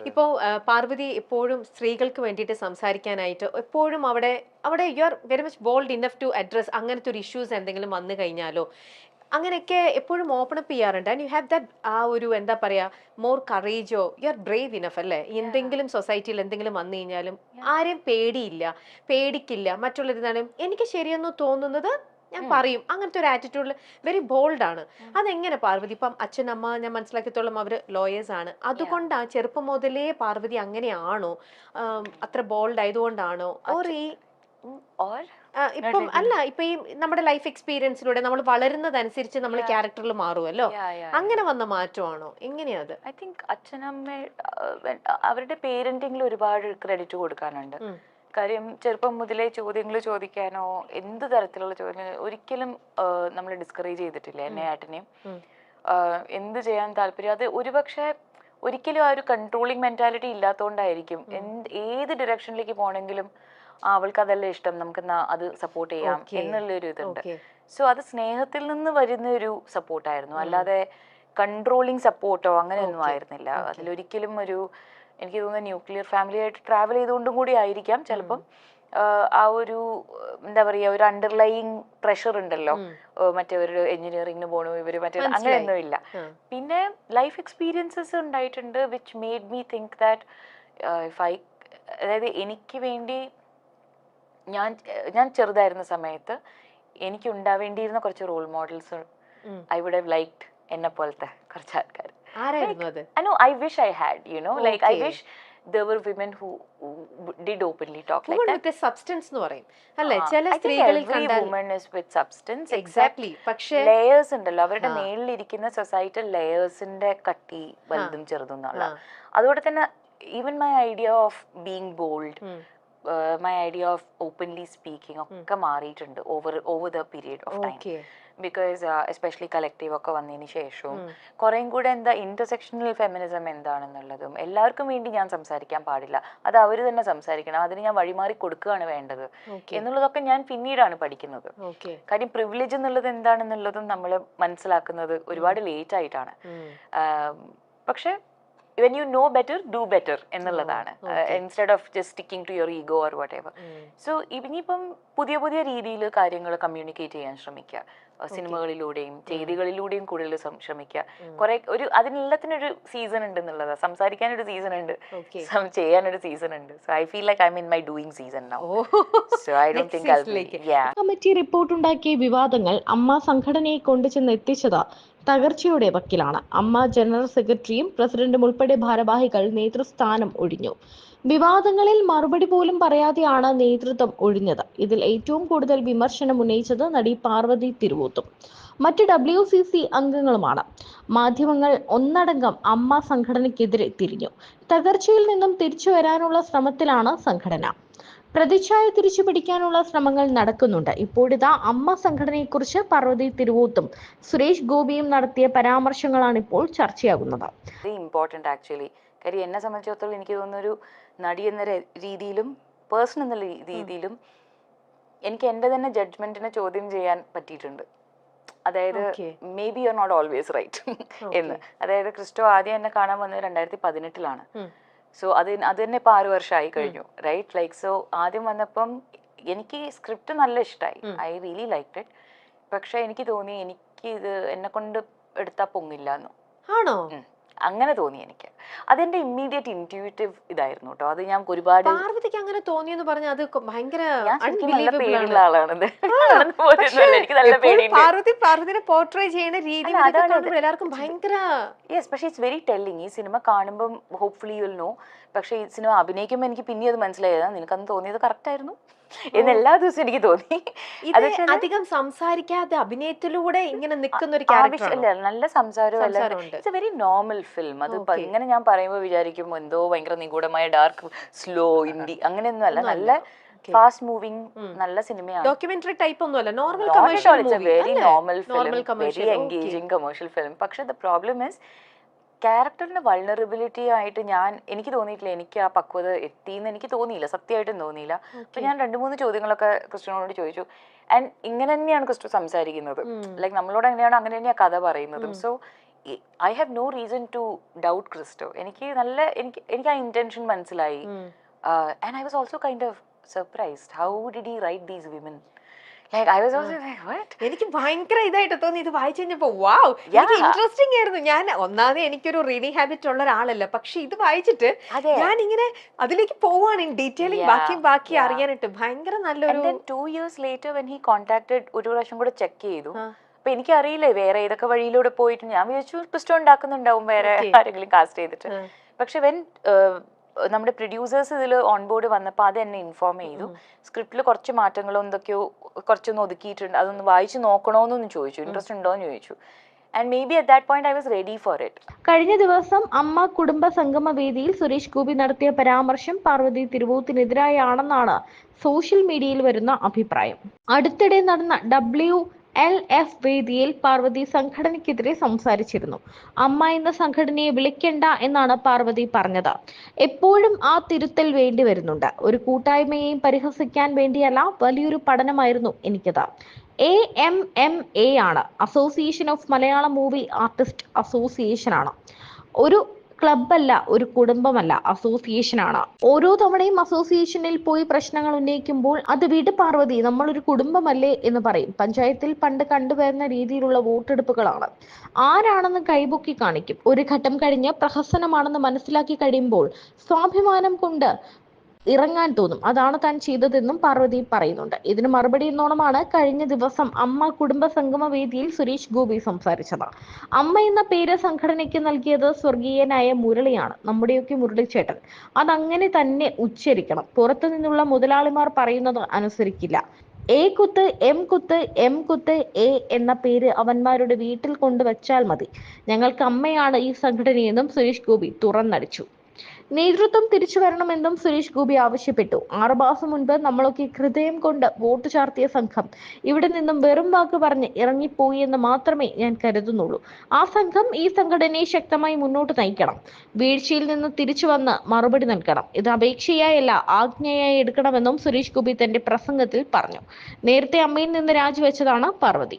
ഇപ്പോ പാർവതി എപ്പോഴും സ്ത്രീകൾക്ക് വേണ്ടിയിട്ട് സംസാരിക്കാനായിട്ട് എപ്പോഴും അവിടെ അവിടെ you are very much bold enough to address അങ്ങനത്തെ ഒരു ഇഷ്യൂസ് എന്തെങ്കിലും വന്നു കഴിഞ്ഞാലോ അങ്ങനെയൊക്കെ എപ്പോഴും ഓപ്പൺ അപ്പ് ചെയ്യാറുണ്ട് ആൻഡ് യു ഹാവ് ദാറ്റ് ആ ഒരു എന്താ പറയാ മോർ കറേജോ യു ആർ ബ്രേവ് ഇനഫ് അല്ലേ എന്തെങ്കിലും സൊസൈറ്റിയിൽ എന്തെങ്കിലും വന്നു കഴിഞ്ഞാലും ആരെയും പേടിയില്ല പേടിക്കില്ല മറ്റുള്ളവരെന്നാലും എനിക്ക് ശരിയെന്ന് തോന്നുന്നത് ഞാൻ പറയും അങ്ങനത്തെ ഒരു ആറ്റിറ്റ്യൂഡിൽ വെരി ബോൾഡ് ആണ് അതെങ്ങനെ പാർവതി ഇപ്പം അച്ഛൻ അമ്മ ഞാൻ മനസ്സിലാക്കിയത്തോളം അവര് ലോയേഴ്സ് ആണ് അതുകൊണ്ടാ ചെറുപ്പം മുതലേ പാർവതി അങ്ങനെയാണോ അത്ര ബോൾഡ് ആയതുകൊണ്ടാണോ ഓർ ഈ or ഇപ്പം അല്ല ഇപ്പൊ ഈ നമ്മുടെ ലൈഫ് എക്സ്പീരിയൻസിലൂടെ നമ്മൾ വളരുന്നതനുസരിച്ച് നമ്മൾ ക്യാരക്ടറിൽ മാറുമല്ലോ അങ്ങനെ വന്ന മാറ്റമാണോ എങ്ങനെയാ അത് ഐ തിങ്ക് അച്ഛനമ്മ അവരുടെ പേരന്റിങ്ങിൽ ഒരുപാട് ക്രെഡിറ്റ് കൊടുക്കാനുണ്ട്. കാര്യം ചെറുപ്പം മുതലേ ചോദ്യങ്ങൾ ചോദിക്കാനോ എന്ത് തരത്തിലുള്ള ചോദ്യങ്ങൾ ഒരിക്കലും നമ്മൾ ഡിസ്കറേജ് ചെയ്തിട്ടില്ല എന്നെ ഏട്ടനെയും. എന്ത് ചെയ്യാൻ താല്പര്യം അത് ഒരുപക്ഷെ ഒരിക്കലും ആ ഒരു കൺട്രോളിങ് മെന്റാലിറ്റി ഇല്ലാത്തതുകൊണ്ടായിരിക്കും. ഏത് ഡിറക്ഷനിലേക്ക് പോകണമെങ്കിലും അവൾക്ക് അതല്ലേ ഇഷ്ടം, നമുക്ക് അത് സപ്പോർട്ട് ചെയ്യാം എന്നുള്ളൊരു ഇതുണ്ട്. സോ അത് സ്നേഹത്തിൽ നിന്ന് വരുന്ന ഒരു സപ്പോർട്ടായിരുന്നു, അല്ലാതെ കൺട്രോളിങ് സപ്പോർട്ടോ അങ്ങനെയൊന്നും ആയിരുന്നില്ല. അതിലൊരിക്കലും ഒരു എനിക്ക് തോന്നുന്നു ന്യൂക്ലിയർ ഫാമിലി ആയിട്ട് ട്രാവൽ ചെയ്തുകൊണ്ടും കൂടി ആയിരിക്കാം ചിലപ്പം ആ ഒരു എന്താ പറയുക ഒരു അണ്ടർലൈയിങ് പ്രഷർ ഉണ്ടല്ലോ, മറ്റേ ഒരു എഞ്ചിനീയറിംഗിന് പോകണു ഇവര് മറ്റേ അങ്ങനെയൊന്നും ഇല്ല. പിന്നെ ലൈഫ് എക്സ്പീരിയൻസസ് ഉണ്ടായിട്ടുണ്ട് which made me think that if I അതായത് എനിക്ക് വേണ്ടി ഞാൻ ചെറുതായിരുന്ന സമയത്ത് എനിക്ക് ഉണ്ടാവേണ്ടിയിരുന്ന കുറച്ച് role models I would have liked എന്നെ പോലത്തെ കുറച്ച് ആൾക്കാർ. I wish I had, you know, like I wish there were women who did openly talk like that. With substance nu parayum alle chela സ്ത്രീകളിൽ കണ്ടാൽ every woman is with substance exactly പക്ഷേ layers ഉണ്ടല്ലോ അവരുടെ മേലിൽ ഇരിക്കുന്ന societal ലേയേഴ്സിന്റെ കട്ടി വലുതും ചെറുതും എന്നുള്ള. അതുകൊണ്ട് തന്നെ even my idea of being bold, my idea of openly speaking ഒക്കെ മാറിയിട്ടുണ്ട് over the period of time. Because especially collective ഒക്കെ വന്നതിന് ശേഷവും കുറേയും കൂടെ എന്താ ഇന്റർസെക്ഷണൽ ഫെമിനിസം എന്താണെന്നുള്ളതും എല്ലാവർക്കും വേണ്ടി ഞാൻ സംസാരിക്കാൻ പാടില്ല, അത് അവർ തന്നെ സംസാരിക്കണം, അതിന് ഞാൻ വഴിമാറി കൊടുക്കുകയാണ് വേണ്ടത് എന്നുള്ളതൊക്കെ ഞാൻ പിന്നീടാണ് പഠിക്കുന്നത്. കാര്യം പ്രിവിലേജ് എന്നുള്ളത് എന്താണെന്നുള്ളതും നമ്മൾ മനസ്സിലാക്കുന്നത് ഒരുപാട് ലേറ്റ് ആയിട്ടാണ്. പക്ഷെ when you know better, do better എന്നുള്ളതാണ്, instead of just sticking to your ego or whatever. So ഇനിയിപ്പം പുതിയ പുതിയ രീതിയിൽ കാര്യങ്ങൾ കമ്മ്യൂണിക്കേറ്റ് ചെയ്യാൻ ശ്രമിക്കുക, സിനിമകളിലൂടെയും ചെയ്തികളിലൂടെയും കൂടുതൽ ശ്രമിക്കുക. കുറെ ഒരു അതിനെല്ലാത്തിനൊരു സീസൺ ഉണ്ട് എന്നുള്ളതാണ്. സംസാരിക്കാനൊരു സീസൺ ഉണ്ട്, ചെയ്യാനൊരു സീസൺ ഉണ്ട്. So I feel like I M in my doing season now. So I don't think I'll be. Yeah. Committee report ഉണ്ടാക്കിയ വിവാദങ്ങൾ അമ്മ സംഘടനയെ കൊണ്ടുചെന്ന് എത്തിച്ചത് തകർച്ചയുടെ വക്കിലാണ്. അമ്മ ജനറൽ സെക്രട്ടറിയും പ്രസിഡന്റും ഉൾപ്പെടെ ഭാരവാഹികൾ നേതൃസ്ഥാനം ഒഴിഞ്ഞു. വിവാദങ്ങളിൽ മറുപടി പോലും പറയാതെയാണ് നേതൃത്വം ഒഴിഞ്ഞത്. ഇതിൽ ഏറ്റവും കൂടുതൽ വിമർശനം ഉന്നയിച്ചത് നടി പാർവതി തിരുവോത്തും മറ്റ് WCC അംഗങ്ങളുമാണ്. മാധ്യമങ്ങൾ ഒന്നടങ്കം അമ്മ സംഘടനയ്ക്കെതിരെ തിരിഞ്ഞു. തകർച്ചയിൽ നിന്നും തിരിച്ചു വരാനുള്ള ശ്രമത്തിലാണ് സംഘടന. പ്രതിച്ഛായ തിരിച്ചു പിടിക്കാനുള്ള ശ്രമങ്ങൾ നടക്കുന്നുണ്ട്. ഇപ്പോഴിതാ അമ്മ സംഘടനയെക്കുറിച്ച് പാർവതി തിരുവോത്തും സുരേഷ് ഗോപിയും നടത്തിയ പരാമർശങ്ങളാണ് ഇപ്പോൾ ചർച്ചയാകുന്നത്. Important actually. കാര്യം എന്നെ സംബന്ധിച്ചിടത്തോളം എനിക്ക് തോന്നുന്ന ഒരു നടി എന്ന രീതിയിലും പേഴ്സൺ എന്ന രീതിയിലും എനിക്ക് എൻ്റെ തന്നെ ജഡ്ജ്മെന്റിനെ ചോദ്യം ചെയ്യാൻ പറ്റിയിട്ടുണ്ട്. അതായത് maybe you are not always right എന്ന്. അതായത് ക്രിസ്റ്റോ ആദ്യം എന്നെ കാണാൻ വന്നത് 2018 സോ അത് തന്നെ ഇപ്പൊ 6 വർഷമായി കഴിഞ്ഞു, റൈറ്റ്? ലൈക്ക് സോ ആദ്യം വന്നപ്പം എനിക്ക് സ്ക്രിപ്റ്റ് നല്ല ഇഷ്ടമായി, ഐ റിയലി ലൈക്ക്ഡ് ഇറ്റ്. പക്ഷെ എനിക്ക് തോന്നി എനിക്ക് ഇത് എന്നെ കൊണ്ട് എടുത്താൽ പൊങ്ങില്ല എന്ന്. ആണോ? അങ്ങനെ തോന്നി എനിക്ക്. അതെന്റെ ഇമ്മീഡിയറ്റ് ഇൻറ്റ്യൂട്ടീവ് ഇതായിരുന്നു കേട്ടോ. അത് ഞാൻ ഒരുപാട് പാർവതിക്ക് അങ്ങനെ തോന്നിയെന്ന് പറഞ്ഞാൽ അത് ഭയങ്കര നല്ല പേടിയുള്ള ആളാണത്. എനിക്ക് നല്ല പേടിയുണ്ട്. പാർവതിനെ പോർട്രേ ചെയ്യുന്ന രീതി എല്ലാവർക്കും ഭയങ്കര യെസ്. പക്ഷെ ഇറ്റ്സ് വെരി ടെല്ലിങ്. ഈ സിനിമ കാണുമ്പോൾ ഹോപ്പ്ഫുള്ളി യുൽ നോ. പക്ഷെ ഈ സിനിമ അഭിനയിക്കുമ്പോൾ എനിക്ക് പിന്നെ അത് മനസ്സിലായതാ നിനക്കന്ന് തോന്നിയത് കറക്റ്റ് ആയിരുന്നു എന്ന് എല്ലാ ദിവസവും എനിക്ക് തോന്നി. അധികം സംസാരിക്കാതെ അഭിനയത്തിലൂടെ ഇങ്ങനെ നിൽക്കുന്ന ഒരു ആവശ്യമില്ല, നല്ല സംസാരവും it's A very normal film. അത് ഇങ്ങനെ ഞാൻ പറയുമ്പോൾ വിചാരിക്കും എന്തോ ഭയങ്കര നിഗൂഢമായ ഡാർക്ക് സ്ലോ ഹിന്ദി അങ്ങനെയൊന്നും അല്ല. നല്ല ഫാസ്റ്റ് മൂവിങ് നല്ല സിനിമയാണ്. ഡോക്യുമെന്ററി ടൈപ്പ് ഒന്നുമല്ല, normal very normal film, very engaging commercial film. പക്ഷെ ദ പ്രോബ്ലം ഇസ് ക്യാരക്ടറിന്റെ വൾണറബിലിറ്റി ആയിട്ട് എനിക്ക് തോന്നിയിട്ടില്ല, എനിക്ക് ആ പക്വത എത്തിയെന്ന് എനിക്ക് തോന്നിയില്ല, സത്യമായിട്ടും തോന്നിയില്ല. അപ്പൊ ഞാൻ 2-3 ചോദ്യങ്ങളൊക്കെ ക്രിസ്റ്റ്യനോട് ചോദിച്ചു. ആൻഡ് ഇങ്ങനെ തന്നെയാണ് ക്രിസ്റ്റു സംസാരിക്കുന്നത്, ലൈക്ക് നമ്മളോട് എങ്ങനെയാണോ അങ്ങനെ തന്നെയാണ് കഥ പറയുന്നതും. So I have no reason to doubt Christo. എനിക്ക് എനിക്ക് ആ ഇന്റൻഷൻ മനസ്സിലായി. And I was also kind of surprised. How did he write these women? Like, I was also like, what? എനിക്ക് ഭയങ്കര ഇതായിട്ട് തോന്നി ഇത് വായിച്ചു കഴിഞ്ഞപ്പോ. വാവ്, എനിക്ക് ഇൻട്രസ്റ്റിംഗ് ആയിരുന്നു. ഞാൻ ഒന്നാമത് എനിക്കൊരു റീഡിംഗ് ഹാബിറ്റ് ഉള്ള ഒരാളല്ല, പക്ഷെ ഇത് വായിച്ചിട്ട് ഞാൻ ഇങ്ങനെ അതിലേക്ക് പോവാണ് ഇൻ ഡീറ്റെയിലിംഗ്, ബാക്കി അറിയാനായിട്ട്. ഭയങ്കര നല്ലൊരു. 2 years later when he contacted, ഒരു പ്രാവശ്യം കൂടെ ചെക്ക് ചെയ്തു. അപ്പൊ എനിക്കറിയില്ലേ വേറെ ഏതൊക്കെ വഴിയിലൂടെ പോയിട്ട്. ഞാൻ വിചാരിച്ചു ക്രിസ്റ്റോ ഉണ്ടാക്കുന്നുണ്ടാവും വേറെ ആരെങ്കിലും കാസ്റ്റ് ചെയ്തിട്ട്. പക്ഷെ വെൻ നമ്മുടെ പ്രൊഡ്യൂസേഴ്സ് ഇതിൽ ഓൺ ബോർഡ് വന്നപ്പോൾ അത് എന്നെ ഇൻഫോം ചെയ്തു. സ്ക്രിപ്റ്റിൽ കുറച്ച് മാറ്റങ്ങളോ എന്തൊക്കെയോ കുറച്ചൊന്ന് ഒതുക്കിയിട്ടുണ്ട്, അതൊന്ന് വായിച്ച് നോക്കണോന്നൊന്ന് ചോദിച്ചു, ഇൻട്രസ്റ്റ് ഉണ്ടോയെന്ന് ചോദിച്ചു. And may be at that point I was ready for it. കഴിഞ്ഞ ദിവസം അമ്മ കുടുംബ സംഗമ വേദിയിൽ സുരേഷ് ഗോപി നടത്തിയ പരാമർശം പാർവതി തിരുവോത്തിനെതിരായാണെന്നാണ് സോഷ്യൽ മീഡിയയിൽ വരുന്ന അഭിപ്രായം. അടുത്തിടെ നടന്ന WLF വേദിയിൽ പാർവതി സംഘടനയ്ക്കെതിരെ സംസാരിച്ചിരുന്നു. അമ്മ എന്ന സംഘടനയെ വിളിക്കണ്ട എന്നാണ് പാർവതി പറഞ്ഞത്. എപ്പോഴും ആ തിരുത്തൽ വേണ്ടി വരുന്നുണ്ട്. ഒരു കൂട്ടായ്മയെയും പരിഹസിക്കാൻ വേണ്ടിയല്ല, വലിയൊരു പഠനമായിരുന്നു എനിക്കത്. AMMA ആണ്, association of Malayalam movie artist association ആണ്. ഒരു ക്ലബല്ല, ഒരു കുടുംബമല്ല, അസോസിയേഷൻ ആണ്. ഓരോ തവണയും അസോസിയേഷനിൽ പോയി പ്രശ്നങ്ങൾ ഉന്നയിക്കുമ്പോൾ അത് വിട് പാർവതി, നമ്മളൊരു കുടുംബമല്ലേ എന്ന് പറയും. പഞ്ചായത്തിൽ പണ്ട് കണ്ടുവരുന്ന രീതിയിലുള്ള വോട്ടെടുപ്പുകളാണ്. ആരാണെന്ന് കൈപൊക്കി കാണിക്കും. ഒരു ഘട്ടം കഴിഞ്ഞ് പ്രഹസനമാണെന്ന് മനസ്സിലാക്കി കഴിയുമ്പോൾ സ്വാഭിമാനം കൊണ്ട് ഇറങ്ങാൻ തോന്നും. അതാണ് താൻ ചെയ്തതെന്നും പാർവതി പറയുന്നുണ്ട്. ഇതിന് മറുപടി എന്നോണമാണ് കഴിഞ്ഞ ദിവസം അമ്മ കുടുംബ സംഗമ വേദിയിൽ സുരേഷ് ഗോപി സംസാരിച്ചത്. അമ്മ എന്ന പേര് സംഘടനയ്ക്ക് നൽകിയത് സ്വർഗീയനായ മുരളിയാണ്, നമ്മുടെയൊക്കെ മുരളിച്ചേട്ടൻ. അതങ്ങനെ തന്നെ ഉച്ചരിക്കണം. പുറത്തു നിന്നുള്ള മുതലാളിമാർ പറയുന്നത് അനുസരിക്കില്ല. A കുത്ത് M കുത്ത് M കുത്ത് A എന്ന പേര് അവന്മാരുടെ വീട്ടിൽ കൊണ്ടുവച്ചാൽ മതി. ഞങ്ങൾക്ക് അമ്മയാണ് ഈ സംഘടനയെന്നും സുരേഷ് ഗോപി തുറന്നടിച്ചു. നേതൃത്വം തിരിച്ചു വരണമെന്നും സുരേഷ് ഗോപി ആവശ്യപ്പെട്ടു. 6 മാസം മുൻപ് നമ്മളൊക്കെ ഹൃദയം കൊണ്ട് വോട്ട് ചാർത്തിയ സംഘം ഇവിടെ നിന്നും വെറും വാക്ക് പറഞ്ഞ് ഇറങ്ങിപ്പോയി എന്ന് മാത്രമേ ഞാൻ കരുതുന്നുള്ളൂ. ആ സംഘം ഈ സംഘടനയെ ശക്തമായി മുന്നോട്ട് നയിക്കണം. വീഴ്ചയിൽ നിന്ന് തിരിച്ചു വന്ന് മറുപടി നൽകണം. ഇത് അപേക്ഷയായല്ല, ആജ്ഞയായി എടുക്കണമെന്നും സുരേഷ് ഗോപി തന്റെ പ്രസംഗത്തിൽ പറഞ്ഞു. നേരത്തെ അമ്മയിൽ നിന്ന് രാജിവെച്ചതാണ് പാർവതി.